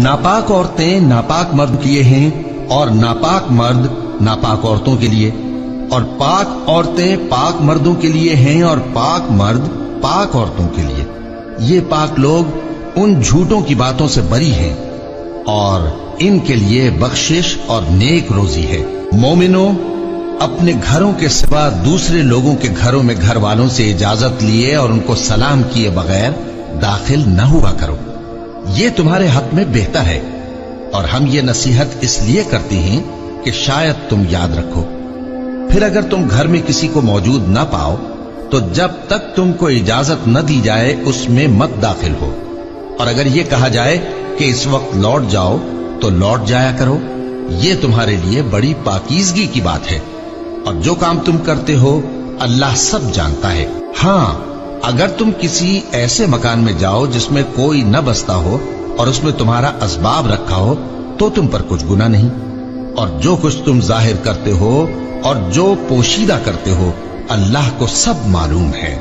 नापाक औरतें नापाक मर्द के लिए हैं और नापाक मर्द नापाक औरतों के लिए, और पाक औरतें पाक मर्दों के लिए हैं और पाक मर्द पाक औरतों के लिए। ये पाक लोग उन झूठों की बातों से बरी हैं और इनके लिए बख्शिश और नेक रोजी है। मोमिनो, अपने घरों के सिवा दूसरे लोगों के घरों में घर वालों से इजाजत लिए और उनको सलाम किए बगैर दाखिल न हुआ करो। ये तुम्हारे हक में बेहतर है, और हम ये नसीहत इसलिए करते हैं कि शायद तुम याद रखो। फिर अगर तुम घर में किसी को मौजूद न पाओ तो जब तक तुमको इजाजत न दी जाए उसमें मत दाखिल हो, और अगर ये कहा जाए कि इस वक्त लौट जाओ तो लौट जाया करो। ये तुम्हारे लिए बड़ी पाकीज़गी की बात है, और जो काम तुम करते हो अल्लाह सब जानता है। हाँ, अगर तुम किसी ऐसे मकान में जाओ जिसमें कोई न बसता हो और उसमें तुम्हारा असबाब रखा हो तो तुम पर कुछ गुनाह नहीं, और जो कुछ तुम जाहिर करते हो और जो पोशीदा करते हो अल्लाह को सब मालूम है।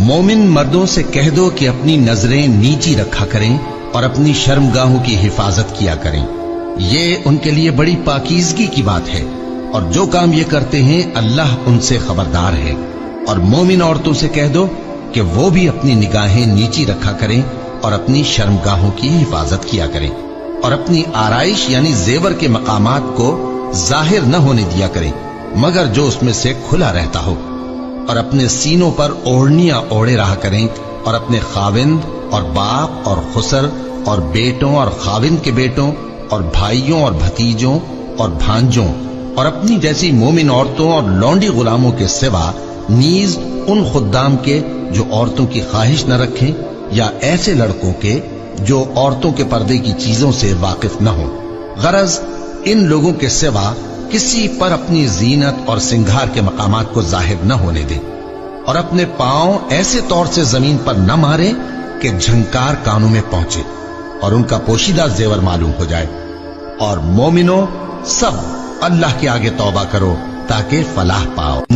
मोमिन मर्दों से कह दो कि अपनी नजरें नीची रखा करें और अपनी शर्मगाहों की हिफाजत किया करें। ये उनके लिए बड़ी पाकीज़गी की बात है, और जो काम ये करते हैं अल्लाह उनसे खबरदार है। और मोमिन औरतों से कह दो कि वो भी अपनी निगाहें नीची रखा करें और अपनी शर्मगाहों की हिफाजत किया करें, और अपनी आराइश यानी जेवर के मकामात को जाहिर न होने दिया करें मगर जो उसमें से खुला रहता हो, और अपने सीनों पर ओढ़नियां ओढ़े रहा करें, और अपने खाविंद और बाप और खुसर और बेटों और खाविंद के बेटों और भाइयों और भतीजों और भांजों और अपनी जैसी मोमिन औरतों और लौंडी गुलामों के सिवा नीज उन खुद्दाम के जो औरतों की ख्वाहिश न रखें, या ऐसे लड़कों के जो औरतों के पर्दे की चीजों से वाकिफ न हो। गरज इन लोगों के सिवा किसी पर अपनी जीनत और सिंगार के मकामात को जाहिर न होने दें, और अपने पांव ऐसे तौर से जमीन पर न मारे कि झंकार कानों में पहुंचे और उनका पोशीदा जेवर मालूम हो जाए। और मोमिनो, सब अल्लाह के आगे तौबा करो ताकि फलाह पाओ।